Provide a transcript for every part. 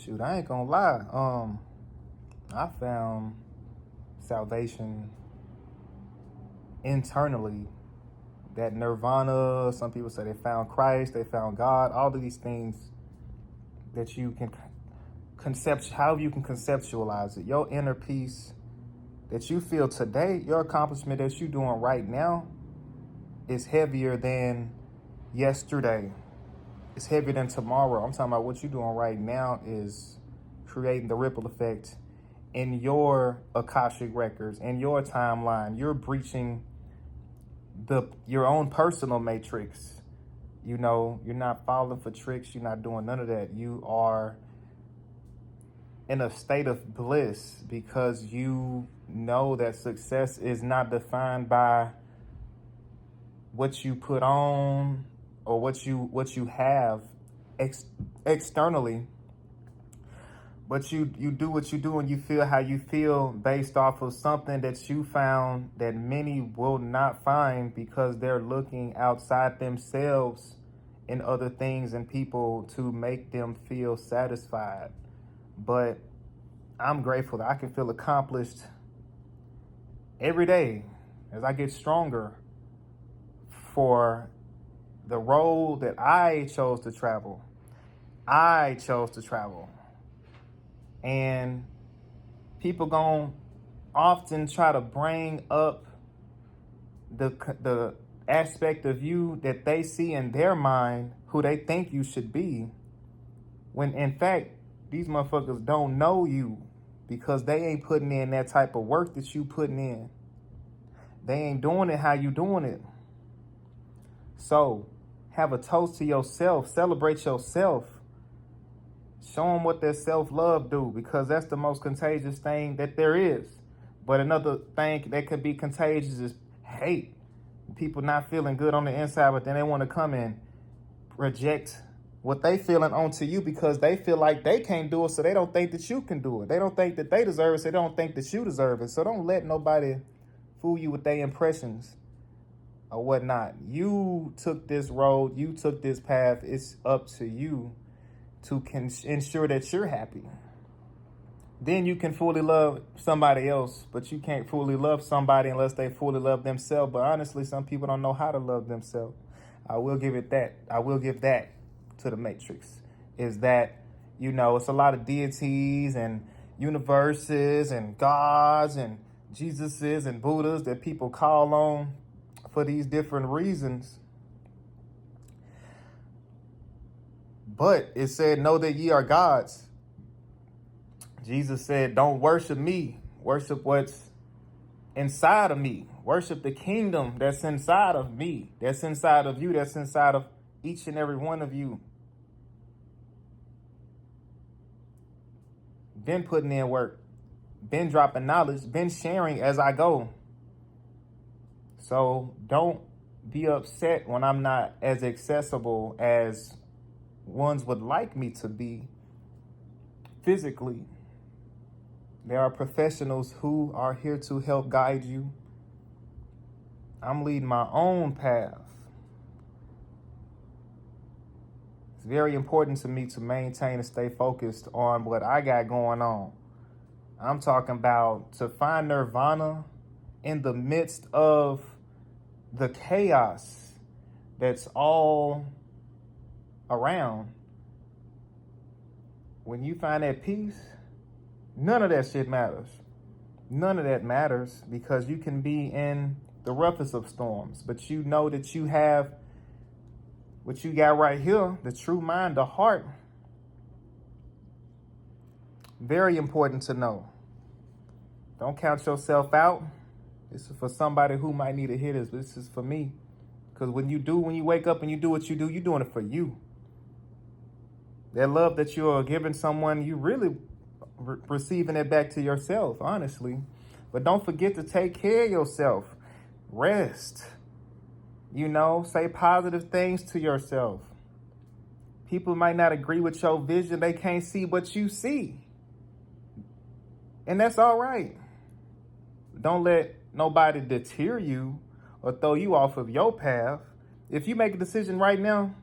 Shoot, I ain't gonna lie. I found salvation internally. That nirvana, some people say they found Christ, they found God, all of these things that you can however you can conceptualize it. Your inner peace that you feel today, your accomplishment that you're doing right now is heavier than yesterday. It's heavier than tomorrow. I'm talking about what you're doing right now is creating the ripple effect in your Akashic records, in your timeline. You're breaching your own personal matrix. You know, you're not falling for tricks. You're not doing none of that. You are in a state of bliss because you know that success is not defined by what you put on or what you have externally, but you do what you do and you feel how you feel based off of something that you found that many will not find because they're looking outside themselves in other things and people to make them feel satisfied. But I'm grateful that I can feel accomplished every day as I get stronger for the road that I chose to travel. I chose to travel. And people gonna often try to bring up the aspect of you that they see in their mind, who they think you should be, when in fact, these motherfuckers don't know you because they ain't putting in that type of work that you putting in. They ain't doing it how you doing it. So have a toast to yourself. Celebrate yourself. Show them what that self-love do, because that's the most contagious thing that there is. But another thing that could be contagious is hate. People not feeling good on the inside, but then they want to come and reject what they feeling onto you because they feel like they can't do it, so they don't think that you can do it. They don't think that they deserve it, so they don't think that you deserve it. So don't let nobody fool you with their impressions or whatnot. You took this road, you took this path. It's up to you to ensure that you're happy. Then you can fully love somebody else, but you can't fully love somebody unless they fully love themselves. But honestly, some people don't know how to love themselves. I will give that to the Matrix, is that, you know, it's a lot of deities and universes and gods and Jesuses and Buddhas that people call on for these different reasons. But it said, know that ye are gods. Jesus said, don't worship me. Worship what's inside of me. Worship the kingdom that's inside of me, that's inside of you, that's inside of each and every one of you. Been putting in work, been dropping knowledge, been sharing as I go. So don't be upset when I'm not as accessible as ones would like me to be physically. There are professionals who are here to help guide you. I'm leading my own path. It's very important to me to maintain and stay focused on what I got going on. I'm talking about to find nirvana in the midst of the chaos that's all around. When you find that peace, none of that shit matters. None of that matters because you can be in the roughest of storms, but you know that you have what you got right here, the true mind, the heart. Very important to know. Don't count yourself out. This is for somebody who might need to hear this. This is for me. Because when you wake up and you do what you do, you're doing it for you. That love that you are giving someone, you really receiving it back to yourself, honestly. But don't forget to take care of yourself. Rest. You know, say positive things to yourself. People might not agree with your vision. They can't see what you see. And that's all right. Don't let nobody deter you or throw you off of your path. If you make a decision right now,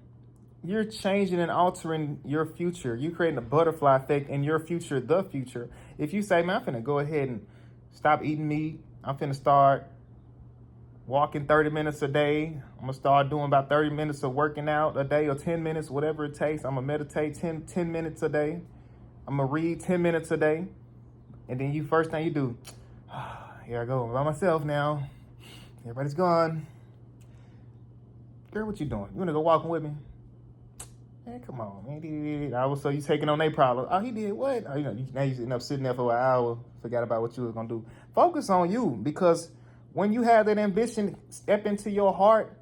You're changing and altering your future. You're creating a butterfly effect in your future, the future. If you say, man, I'm finna go ahead and stop eating meat. I'm finna start walking 30 minutes a day. I'm going to start doing about 30 minutes of working out a day or 10 minutes, whatever it takes. I'm going to meditate 10 minutes a day. I'm going to read 10 minutes a day. And then first thing you do, here I go by myself now. Everybody's gone. Girl, what you doing? You want to go walking with me? Man, come on, man. So you taking on their problem. Oh, he did what? Oh, now you sitting there for an hour, forgot about what you was going to do. Focus on you, because when you have that ambition step into your heart,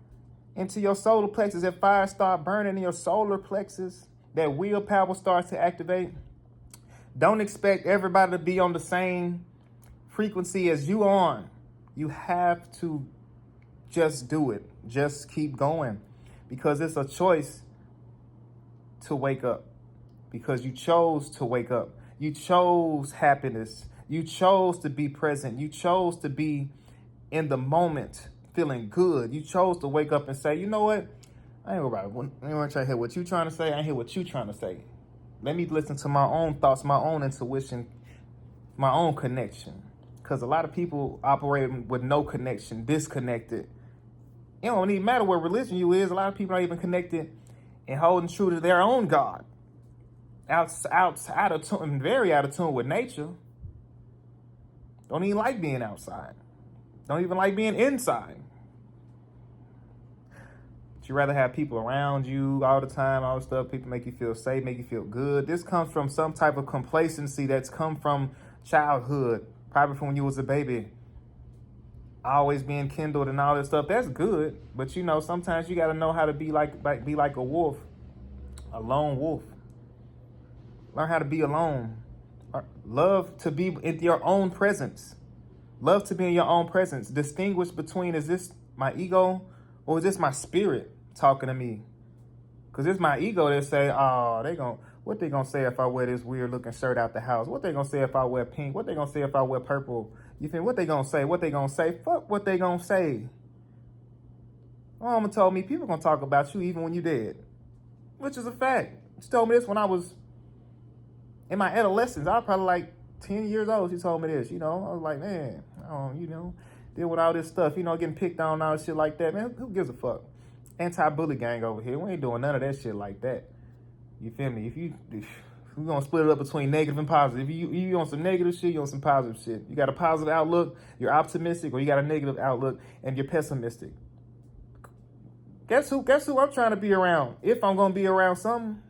into your solar plexus, that fire start burning in your solar plexus, that willpower starts to activate. Don't expect everybody to be on the same frequency as you on. You have to just do it. Just keep going, because it's a choice to wake up, because you chose to wake up. You chose happiness. You chose to be present. You chose to be in the moment, feeling good. You chose to wake up and say, you know what? I ain't about it. I ain't trying to hear what you trying to say. I ain't hear what you trying to say. Let me listen to my own thoughts, my own intuition, my own connection. Because a lot of people operate with no connection, disconnected. It don't even matter what religion you is. A lot of people aren't even connected and holding true to their own God. Out of tune, very out of tune with nature. Don't even like being outside. Don't even like being inside. But you rather have people around you all the time, all the stuff. People make you feel safe, make you feel good. This comes from some type of complacency that's come from childhood, probably from when you was a baby. Always being kindled and all that stuff. That's good, but sometimes you got to know how to be like a wolf, a lone wolf. Learn how to be alone. Love to be in your own presence. Love to be in your own presence. Distinguish between, is this my ego or is this my spirit talking to me? Because it's my ego that say, oh, what they gonna say if I wear this weird looking shirt out the house? What they gonna say if I wear pink? What they gonna say if I wear purple? You think what they gonna say? What they gonna say? Fuck what they gonna say. My mama told me people gonna talk about you even when you dead, which is a fact. She told me this when I was in my adolescence. I was probably like 10 years old. She told me this. I was like, man, deal with all this stuff. Getting picked on and all this shit like that. Man, who gives a fuck? Anti-bully gang over here. We ain't doing none of that shit like that. You feel me? If we're gonna split it up between negative and positive. If you on some negative shit, you on some positive shit. You got a positive outlook, you're optimistic, or you got a negative outlook and you're pessimistic. Guess who I'm trying to be around? If I'm gonna be around something,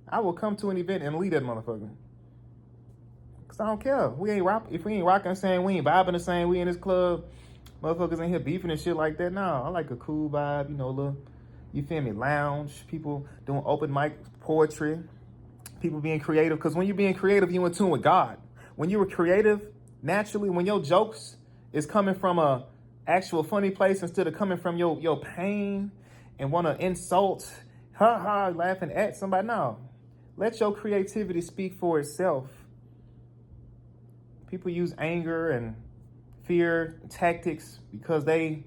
I will come to an event and lead that motherfucker. Cause I don't care. If we ain't rocking the same, we ain't vibing the same, we in this club, motherfuckers in here beefing and shit like that. No, I like a cool vibe, little, you feel me, lounge, people doing open mic poetry, people being creative. Because when you're being creative, you in tune with God. When you were creative, naturally, when your jokes is coming from a actual funny place instead of coming from your pain and want to insult, laughing at somebody. No, let your creativity speak for itself. People use anger and fear tactics because they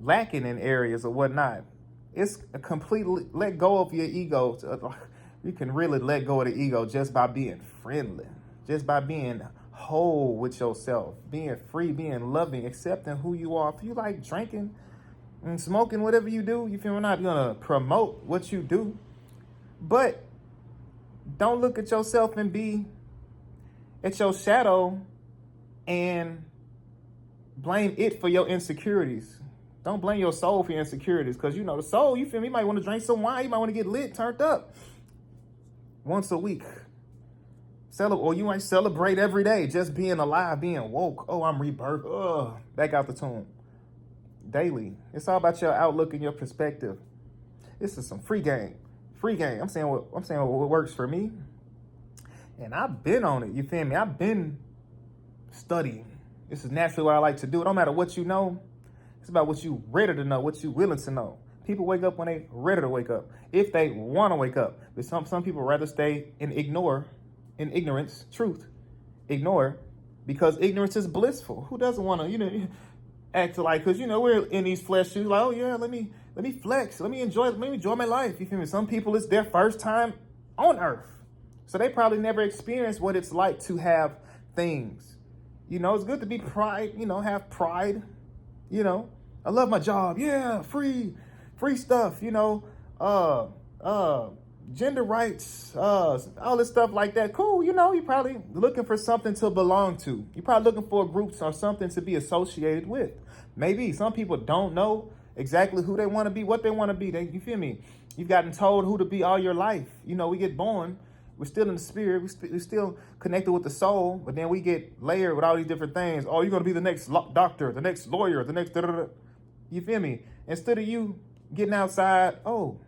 lacking in areas or whatnot. It's a completely let go of your ego. You can really let go of the ego just by being friendly, just by being whole with yourself, being free, being loving, accepting who you are. If you like drinking and smoking, whatever you do, you feel, we're not gonna promote what you do, but don't look at yourself and be at your shadow and blame it for your insecurities. Don't blame your soul for your insecurities, because the soul, you feel me, you might want to drink some wine, you might want to get lit, turned up once a week. Or you might celebrate every day, just being alive, being woke. Oh, I'm rebirth. Back out the tomb. Daily. It's all about your outlook and your perspective. This is some free game. Free game. I'm saying what works for me. And I've been on it. You feel me? I've been studying. This is naturally what I like to do. It don't matter what you know. It's about what you ready to know, what you willing to know. People wake up when they ready to wake up, if they want to wake up. But some people rather stay in ignorance, truth. Ignore, because ignorance is blissful. Who doesn't want to, act like, because, we're in these flesh shoes, like, oh yeah, let me let me flex. Let me enjoy my life. You feel me? Some people, it's their first time on earth. So they probably never experienced what it's like to have things. You know, it's good to be pride, you know, have pride. You know, I love my job. Yeah, free stuff, you know, gender rights, all this stuff like that. Cool. You know, you're probably looking for something to belong to. You're probably looking for groups or something to be associated with. Maybe some people don't know exactly who they want to be, what they want to be. You feel me? You've gotten told who to be all your life. You know, we get born, we're still in the spirit, we're still connected with the soul, but then we get layered with all these different things. Oh, you're going to be the next doctor, the next lawyer, the next da-da-da. You feel me? Instead of you getting outside, oh,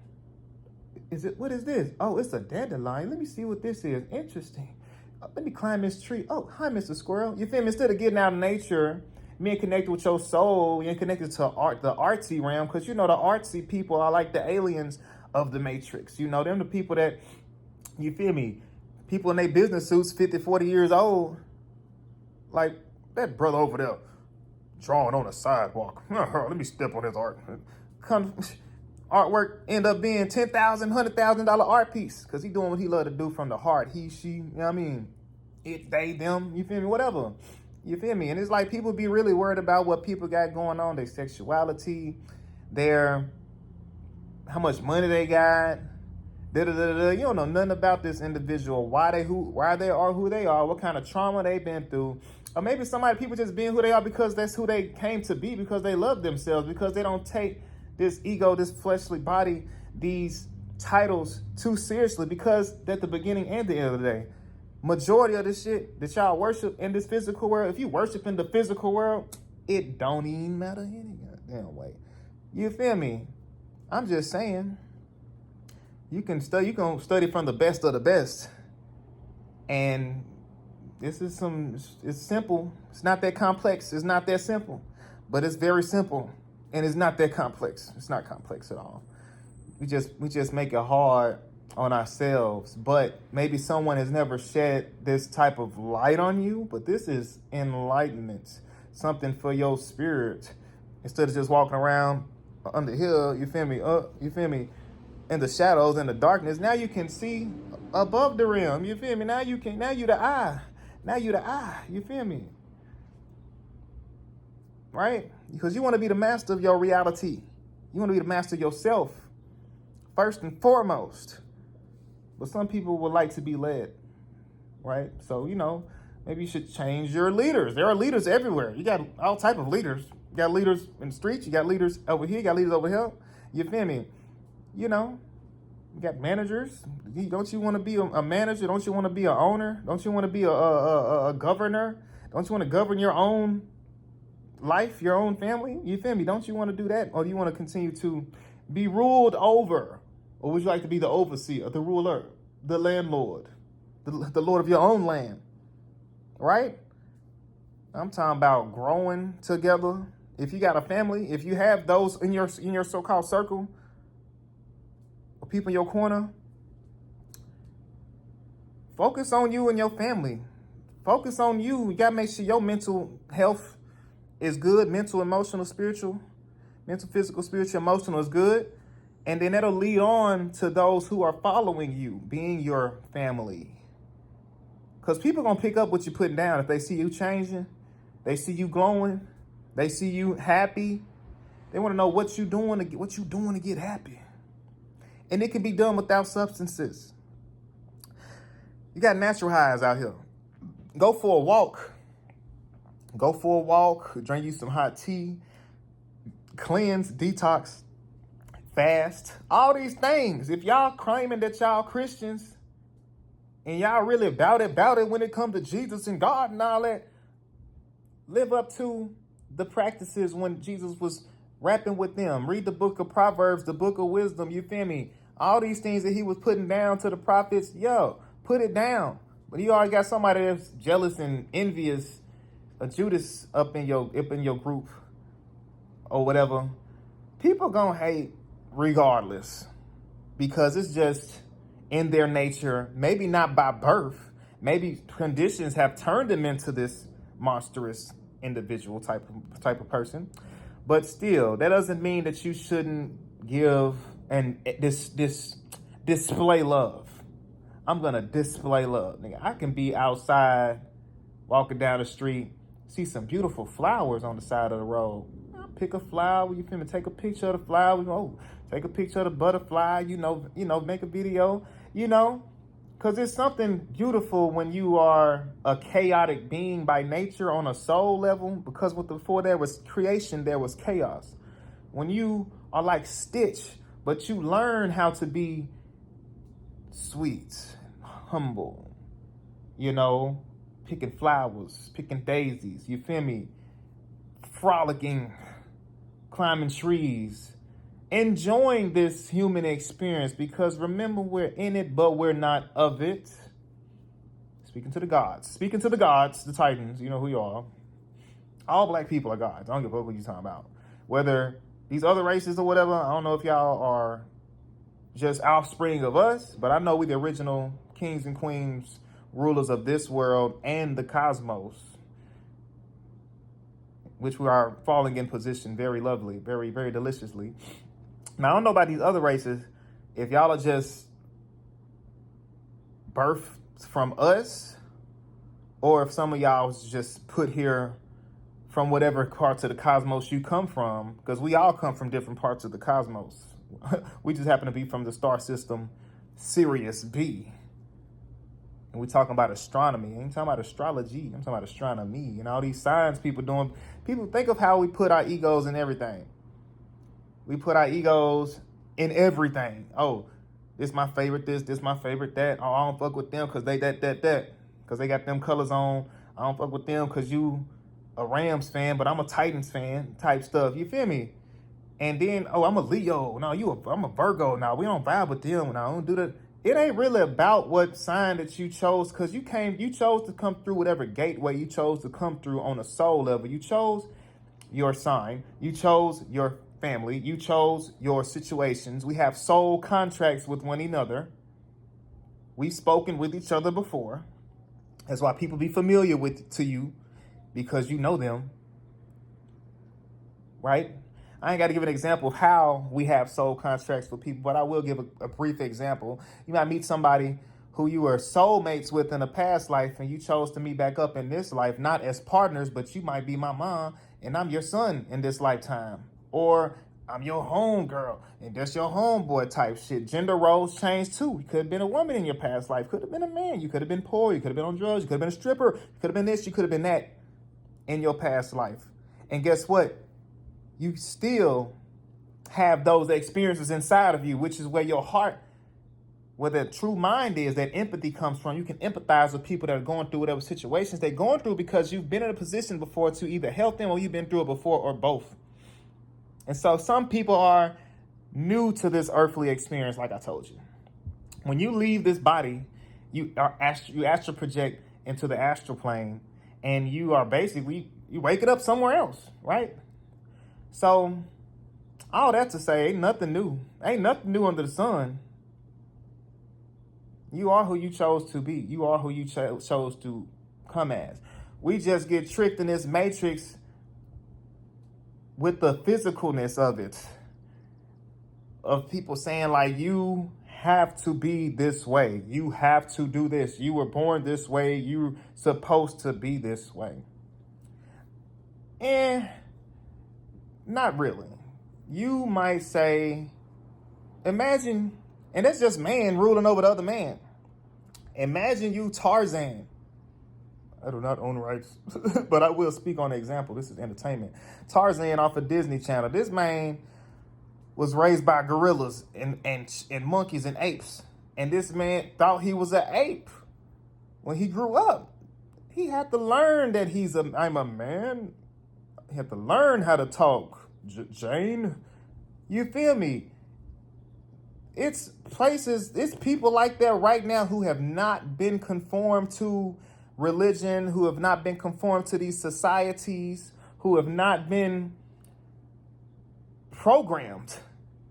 what is this? Oh, it's a dandelion. Let me see what this is. Interesting. Let me climb this tree. Oh, hi, Mr. Squirrel. You feel me? Instead of getting out in nature, being connected with your soul, being connected to art, the artsy realm, because you know the artsy people are like the aliens of the Matrix. You know, them the people that, you feel me? People in their business suits, 50, 40 years old. Like that brother over there drawing on a sidewalk. Let me step on his art. Artwork end up being $10,000, $100,000 art piece because he doing what he love to do from the heart. He, she, you know what I mean? It, they, them, you feel me? Whatever. You feel me? And it's like people be really worried about what people got going on, their sexuality, their, how much money they got, da-da-da-da. You don't know nothing about this individual, why they are who they are, what kind of trauma they've been through. Or maybe people just being who they are because that's who they came to be, because they love themselves, because they don't take this ego, this fleshly body, these titles too seriously, because at the beginning and the end of the day, majority of the shit that y'all worship in this physical world, if you worship in the physical world, it don't even matter any goddamn way. You feel me? I'm just saying, you can study from the best of the best. And this is it's simple. It's not that complex. It's not that simple, but it's very simple. And it's not that complex. It's not complex at all. We just make it hard on ourselves. But maybe someone has never shed this type of light on you. But this is enlightenment, something for your spirit. Instead of just walking around under here, you feel me, in the shadows and the darkness. Now you can see above the rim. You feel me? Now you the eye. Now you the eye. You feel me? Right? Because you want to be the master of your reality. You want to be the master of yourself, first and foremost. But some people would like to be led, right? So, you know, maybe you should change your leaders. There are leaders everywhere. You got all type of leaders. You got leaders in the streets. You got leaders over here. You got leaders over here. You feel me? You know, you got managers. Don't you want to be a manager? Don't you want to be an owner? Don't you want to be a governor? Don't you want to govern your own life, your own family? You feel me? Don't you want to do that? Or do you want to continue to be ruled over? Or would you like to be the overseer, the ruler, the landlord, the lord of your own land? Right? I'm talking about growing together. If you got a family, if you have those in your so-called circle, or people in your corner, focus on you and your family. Focus on you. You got to make sure your mental health is good. Mental, emotional, spiritual. Mental, physical, spiritual, emotional is good. And then that'll lead on to those who are following you, being your family. Because people are going to pick up what you're putting down. If they see you changing, they see you glowing, they see you happy, they want to know what you doing to get happy. And it can be done without substances. You got natural highs out here. Go for a walk. Drink you some hot tea. Cleanse, detox, fast. All these things. If y'all claiming that y'all Christians and y'all really about it when it comes to Jesus and God and all that, live up to the practices when Jesus was rapping with them. Read the book of Proverbs, the book of wisdom. You feel me? All these things that he was putting down to the prophets, put it down. But you already got somebody that's jealous and envious, a Judas up in your group or whatever. People gonna hate regardless, because it's just in their nature. Maybe not by birth. Maybe conditions have turned them into this monstrous individual type of person. But still, that doesn't mean that you shouldn't give and this display love. I'm going to display love. Nigga, I can be outside walking down the street, see some beautiful flowers on the side of the road. I'll pick a flower, you feel me? Take a picture of the flower, take a picture of the butterfly, make a video, because it's something beautiful when you are a chaotic being by nature on a soul level, because before there was creation, there was chaos. When you are like Stitch, but you learn how to be sweet, humble, picking flowers, picking daisies, you feel me? Frolicking, climbing trees, enjoying this human experience, because remember, we're in it, but we're not of it. Speaking to the gods, the Titans, you know who you are. All black people are gods. I don't give a fuck what you're talking about. Whether these other races or whatever, I don't know if y'all are just offspring of us, but I know we the original kings and queens, rulers of this world and the cosmos, which we are falling in position very lovely, very, very deliciously. Now, I don't know about these other races, if y'all are just birthed from us, or if some of y'all was just put here from whatever parts of the cosmos you come from, because we all come from different parts of the cosmos. We just happen to be from the star system Sirius B. And we're talking about astronomy. I ain't talking about astrology. I'm talking about astronomy. And all these science people doing. People, think of how we put our egos in everything. We put our egos in everything. Oh, this my favorite this my favorite that. Oh, I don't fuck with them because they that. Because they got them colors on. I don't fuck with them because you a Rams fan, but I'm a Titans fan type stuff. You feel me? And then, oh, I'm a Leo. No, I'm a Virgo. No, we don't vibe with them. No, I don't do that. It ain't really about what sign that you chose, because you chose to come through whatever gateway you chose to come through on a soul level. You chose your sign. You chose your family. You chose your situations. We have soul contracts with one another. We've spoken with each other before. That's why people be familiar to you, because you know them, right? I ain't got to give an example of how we have soul contracts with people, but I will give a brief example. You might meet somebody who you were soulmates with in a past life, and you chose to meet back up in this life, not as partners, but you might be my mom, and I'm your son in this lifetime. Or I'm your home girl, and that's your homeboy type shit. Gender roles change too. You could have been a woman in your past life. Could have been a man. You could have been poor. You could have been on drugs. You could have been a stripper. You could have been this. You could have been that in your past life. And guess what? You still have those experiences inside of you, which is where your heart, where the true mind is, that empathy comes from. You can empathize with people that are going through whatever situations they're going through, because you've been in a position before to either help them, or you've been through it before, or both. And so some people are new to this earthly experience, like I told you. When you leave this body, you astral project into the astral plane, and you are basically, you wake it up somewhere else, right? So all that to say, ain't nothing new. Ain't nothing new under the sun. You are who you chose to be. You are who you chose to come as. We just get tricked in this matrix with the physicalness of it. Of people saying like, you have to be this way. You have to do this. You were born this way. You're supposed to be this way. And not really. You might say, imagine, and that's just man ruling over the other man. Imagine you Tarzan. I do not own rights, but I will speak on the example. This is entertainment. Tarzan off of Disney Channel. This man was raised by gorillas and monkeys and apes. And this man thought he was an ape when he grew up. He had to learn that I'm a man. He had to learn how to talk. Jane, you feel me? It's people like that right now who have not been conformed to religion, who have not been conformed to these societies, who have not been programmed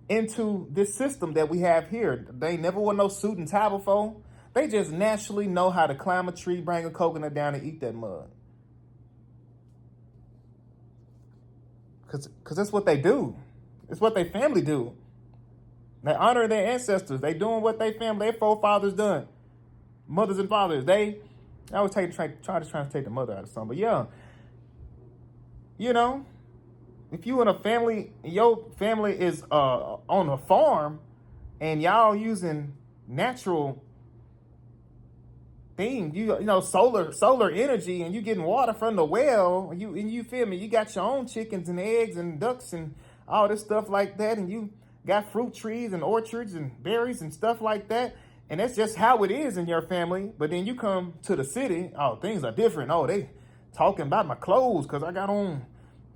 into this system that we have here. They never wore no suit and tie before. They just naturally know how to climb a tree, bring a coconut down, and eat that mud. Because that's what they do. It's what their family do. They honor their ancestors. They doing what their family, their forefathers done. Mothers and fathers. I always try to take the mother out of something. But yeah, you know, if you in a family, your family is on a farm, and y'all using natural thing, you know, solar energy, and you getting water from the well, and you feel me, you got your own chickens and eggs and ducks and all this stuff like that, and you got fruit trees and orchards and berries and stuff like that, and that's just how it is in your family. But then you come to the city, oh, things are different. Oh, they talking about my clothes because I got on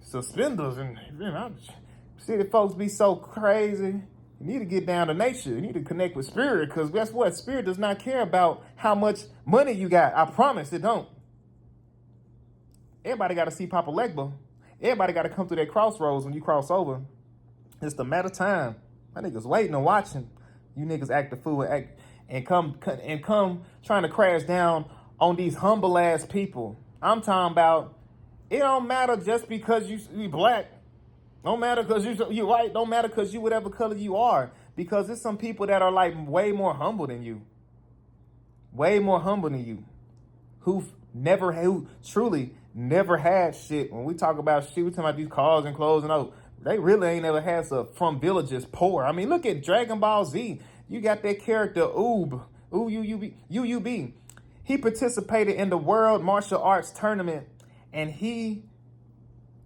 suspenders, and you know, city folks be so crazy. You need to get down to nature. You need to connect with spirit, because guess what? Spirit does not care about how much money you got. I promise it don't. Everybody got to see Papa Legba. Everybody got to come through that crossroads when you cross over. It's a matter of time. My niggas waiting and watching. You niggas act the fool and come trying to crash down on these humble ass people. I'm talking about, it don't matter just because you black. Don't matter because you white. Don't matter because you whatever color you are. Because there's some people that are like way more humble than you. Way more humble than you. Who truly never had shit. When we talk about shit, we talking about these cars and clothes and oh, they really ain't never had some from villages poor. I mean, look at Dragon Ball Z. You got that character UUB. He participated in the World Martial Arts Tournament, and he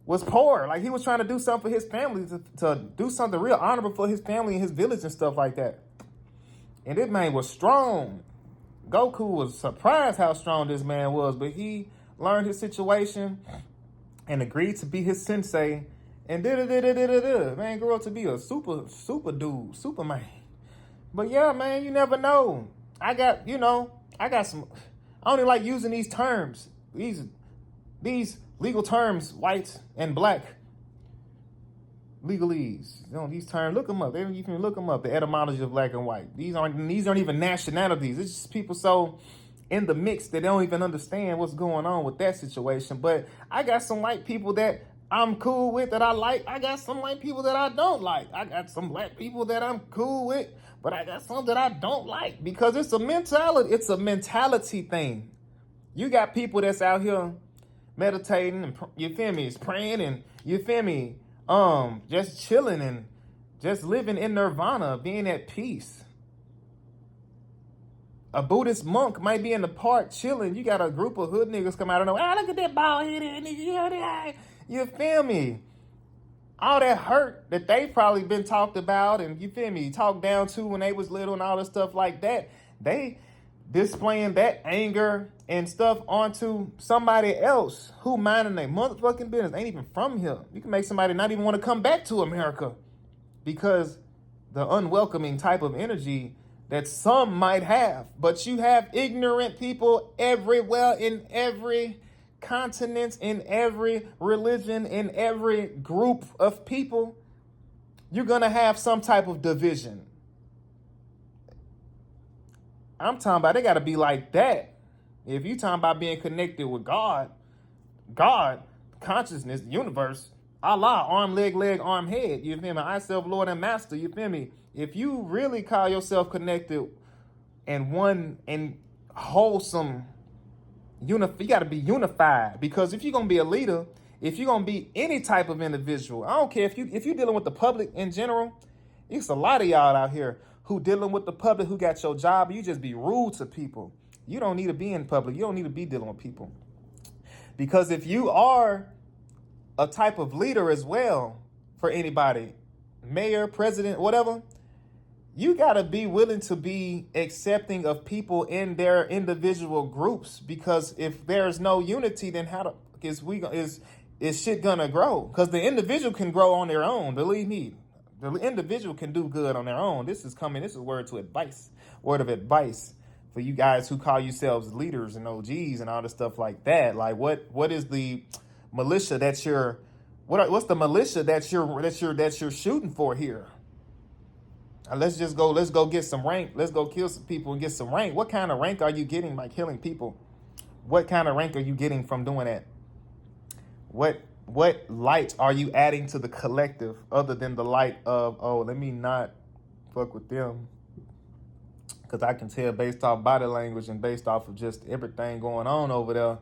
was poor. Like, he was trying to do something for his family, to do something real honorable for his family and his village and stuff like that. And this man was strong. Goku was surprised how strong this man was, but he learned his situation and agreed to be his sensei, and man grew up to be a super dude, Superman. But yeah, man, you never know. I got some, I only like using these terms, these legal terms, white and black legalese. You know, these terms, look them up. You can look them up, the etymology of black and white. These aren't even nationalities. It's just people so in the mix that they don't even understand what's going on with that situation. But I got some white people that I'm cool with, that I like. I got some white people that I don't like. I got some black people that I'm cool with, but I got some that I don't like, because it's a mentality. It's a mentality thing. You got people that's out here meditating and, you feel me, is praying, and you feel me, just chilling and just living in nirvana, being at peace. A Buddhist monk might be in the park chilling. You got a group of hood niggas come out of nowhere. Look at that bald headed nigga. You feel me? All that hurt that they probably been talked about and, you feel me, talked down to when they was little and all this stuff like that. They displaying that anger and stuff onto somebody else who minding their motherfucking business, ain't even from here. You can make somebody not even want to come back to America because the unwelcoming type of energy that some might have. But you have ignorant people everywhere, in every continent, in every religion, in every group of people. You're going to have some type of division. I'm talking about, they got to be like that. If you talking about being connected with God, consciousness, universe, Allah, arm, leg, arm, head, you feel me? I, self, Lord, and Master, you feel me? If you really call yourself connected and one and wholesome, you got to be unified. Because if you're going to be a leader, if you're going to be any type of individual, I don't care if you're dealing with the public in general, it's a lot of y'all out here who dealing with the public, who got your job, you just be rude to people. You don't need to be in public. You don't need to be dealing with people. Because if you are a type of leader as well for anybody, mayor, president, whatever, you got to be willing to be accepting of people in their individual groups. Because if there's no unity, then is shit gonna grow? Because the individual can grow on their own. Believe me, the individual can do good on their own. This is word of advice for you guys who call yourselves leaders and OGs and all this stuff like that. Like, what is the militia that what's the militia that you're shooting for here? Let's go get some rank. Let's go kill some people and get some rank. What kind of rank are you getting by killing people? What kind of rank are you getting from doing that? What light are you adding to the collective other than the light of, oh, let me not fuck with them. Because I can tell based off body language and based off of just everything going on over there,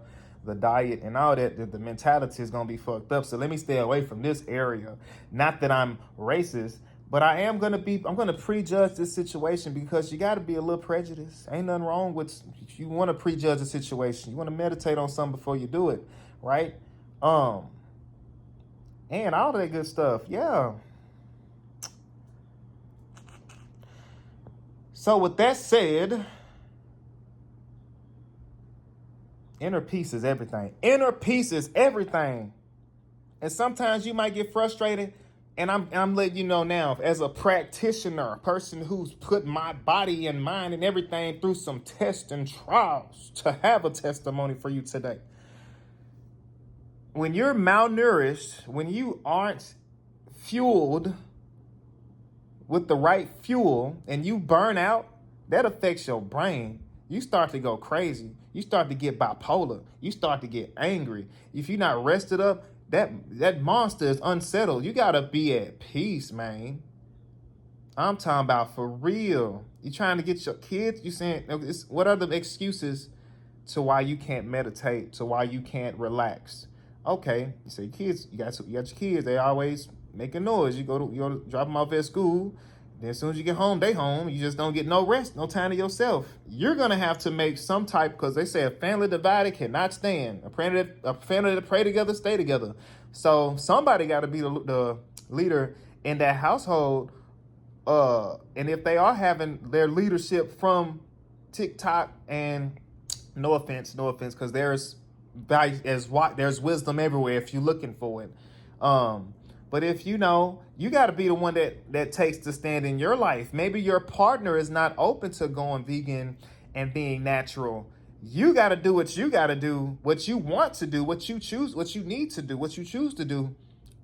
the diet and all that the mentality is going to be fucked up. So let me stay away from this area. Not that I'm racist, but I'm going to prejudge this situation because you got to be a little prejudiced. Ain't nothing wrong with, you want to prejudge a situation. You want to meditate on something before you do it, right? And all that good stuff. Yeah. So with that said, inner peace is everything. Inner peace is everything. And sometimes you might get frustrated. And I'm letting you know now, as a practitioner, a person who's put my body and mind and everything through some tests and trials to have a testimony for you today. When you're malnourished, when you aren't fueled with the right fuel and you burn out, that affects your brain. You start to go crazy. You start to get bipolar. You start to get angry. If you're not rested up, that monster is unsettled. You got to be at peace, man. I'm talking about for real. You trying to get your kids, you saying, what are the excuses to why you can't meditate, to why you can't relax? Okay, you say kids, you got your kids, they always making noise. You go to drop them off at school. Then as soon as you get home, they home. You just don't get no rest, no time to yourself. You're going to have to make some type, because they say a family divided cannot stand. A family that pray together, stay together. So somebody got to be the leader in that household. And if they are having their leadership from TikTok, and no offense, because there's wisdom everywhere if you're looking for it. But if you got to be the one that takes the stand in your life. Maybe your partner is not open to going vegan and being natural. You got to do what you got to do, what you want to do, what you choose, what you need to do, what you choose to do,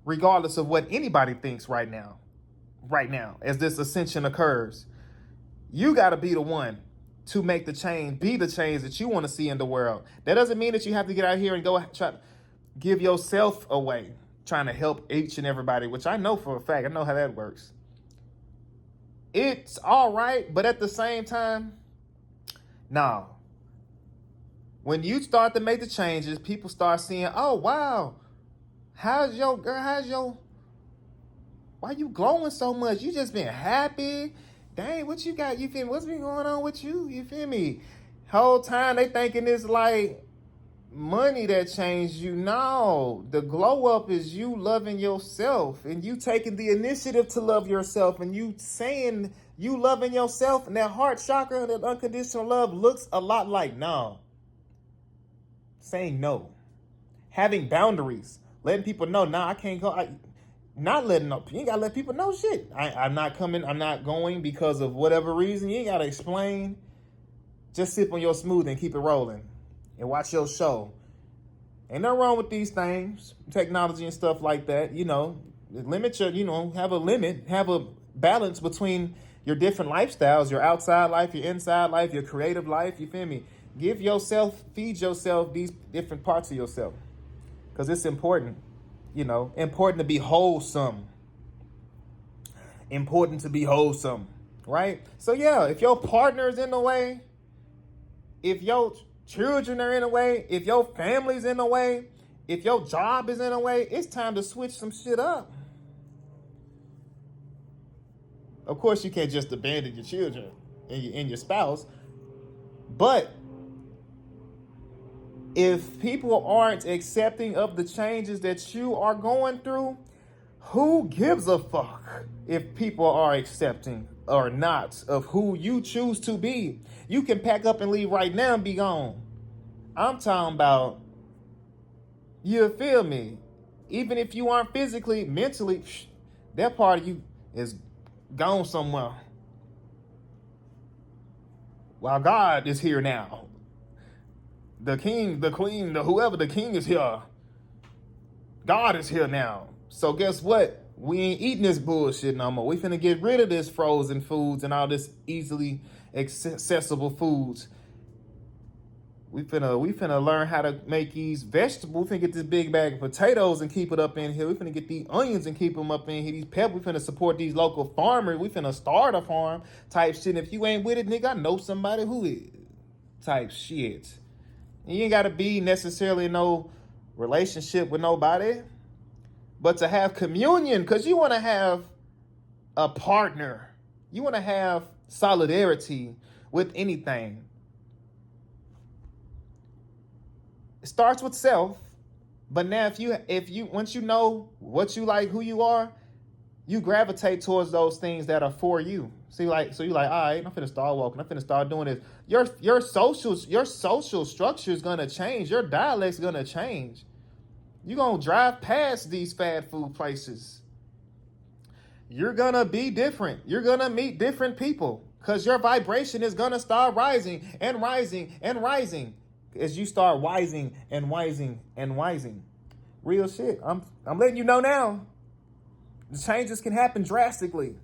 regardless of what anybody thinks right now, as this ascension occurs. You got to be the one to make the change, be the change that you want to see in the world. That doesn't mean that you have to get out here and go try to give yourself away, trying to help each and everybody, which I know for a fact. I know how that works. It's all right, but at the same time, no. When you start to make the changes, people start seeing, oh, wow, why you glowing so much? You just been happy. Dang, what you got? You feel me? What's been going on with you? You feel me? Whole time they thinking it's like money that changed you. No, the glow up is you loving yourself and you taking the initiative to love yourself and you saying you loving yourself, and that heart chakra, that unconditional love looks a lot like no. Saying no. Having boundaries. Letting people know, nah, I can't go. Not letting up. You ain't got to let people know shit. I'm not coming. I'm not going because of whatever reason. You ain't got to explain. Just sip on your smoothie and keep it rolling. And watch your show. Ain't nothing wrong with these things, technology and stuff like that. Limit your, have a limit, have a balance between your different lifestyles, your outside life, your inside life, your creative life. You feel me? Feed yourself these different parts of yourself, because it's important. Important to be wholesome. Important to be wholesome, right? So yeah, if your partner is in the way, if your children are in the way, if your family's in the way, if your job is in the way, it's time to switch some shit up. Of course, you can't just abandon your children and your spouse, but if people aren't accepting of the changes that you are going through, who gives a fuck if people are accepting or not of who you choose to be? You can pack up and leave right now and be gone. I'm talking about, you feel me? Even if you aren't physically, mentally, that part of you is gone somewhere. While God is here now. The king, the queen, whoever, the king is here. God is here now. So guess what? We ain't eating this bullshit no more. We finna get rid of this frozen foods and all this easily accessible foods. We finna learn how to make these vegetables. We finna get this big bag of potatoes and keep it up in here. We finna get these onions and keep them up in here. These peppers, we finna support these local farmers. We finna start a farm type shit. And if you ain't with it, nigga, I know somebody who is type shit. And you ain't gotta be necessarily in no relationship with nobody, but to have communion, because you wanna have a partner. You wanna have solidarity with anything. It starts with self, but now if you once you know what you like, who you are, you gravitate towards those things that are for you. So you're like, all right, I'm finna start walking, I'm finna start doing this. Your social structure is gonna change, your dialect's gonna change. You're gonna drive past these fast food places. You're gonna be different. You're gonna meet different people because your vibration is gonna start rising and rising and rising. As you start wising and wising and wising. Real shit. I'm letting you know now. The changes can happen drastically.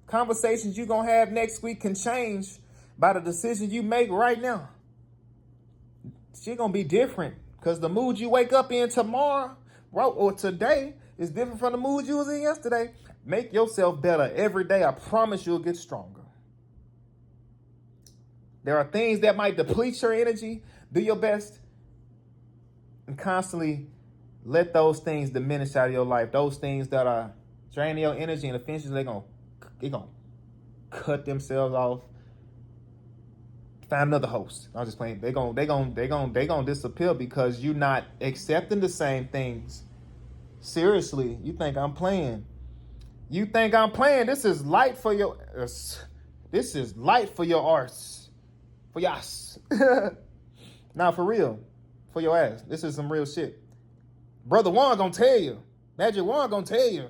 Conversations you're going to have next week can change by the decision you make right now. Shit going to be different because the mood you wake up in tomorrow or today is different from the mood you was in yesterday. Make yourself better every day. I promise you'll get stronger. There are things that might deplete your energy. Do your best and constantly let those things diminish out of your life. Those things that are draining your energy and eventually they're gonna cut themselves off. Find another host. I'm just playing. They're gonna disappear because you're not accepting the same things. Seriously, you think I'm playing? This is light for your. This is light for your arts, for yas. Now, for real, for your ass. This is some real shit. Brother Juan gonna tell you. Magic Juan gonna tell you.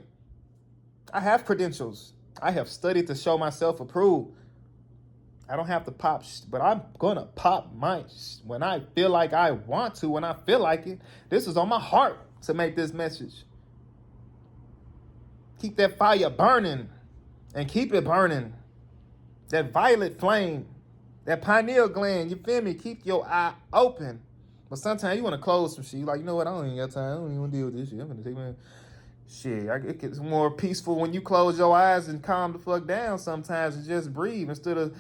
I have credentials. I have studied to show myself approved. I don't have to pop, but I'm gonna pop my when I feel like I want to, when I feel like it. This is on my heart to make this message. Keep that fire burning and keep it burning. That violet flame. That pineal gland, you feel me? Keep your eye open. But sometimes you want to close some shit. You're like, you know what? I don't even got time. I don't even want to deal with this shit. I'm going to take my shit. It gets more peaceful when you close your eyes and calm the fuck down sometimes and just breathe instead of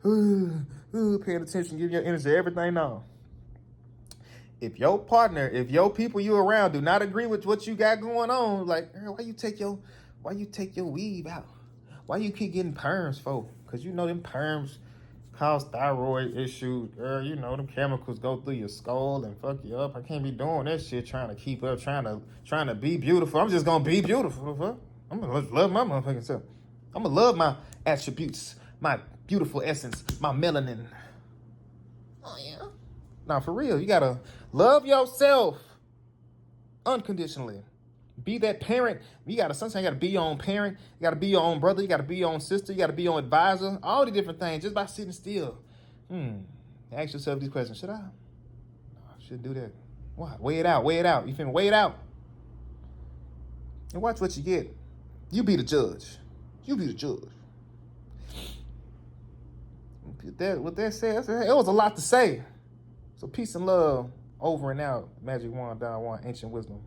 paying attention, give your energy everything now. If your partner, if your people you around do not agree with what you got going on, like, why you take your weave out? Why you keep getting perms for? Because you know them perms cause thyroid issues, girl. You know them chemicals go through your skull and fuck you up. I can't be doing that shit trying to keep up, trying to be beautiful. I'm just gonna be beautiful. I'm gonna love my motherfucking self. I'm gonna love my attributes, my beautiful essence, my melanin. Oh yeah. Now for real, you gotta love yourself unconditionally. Be that parent. Sometimes you gotta be your own parent. You gotta be your own brother. You gotta be your own sister. You gotta be your own advisor. All the different things just by sitting still. Ask yourself these questions. Should I? No, I shouldn't do that. Why? Weigh it out. You feel me? Weigh it out. And watch what you get. You be the judge. With that said, it was a lot to say. So peace and love. Over and out. Magic Wand, Don Juan, Ancient Wisdom.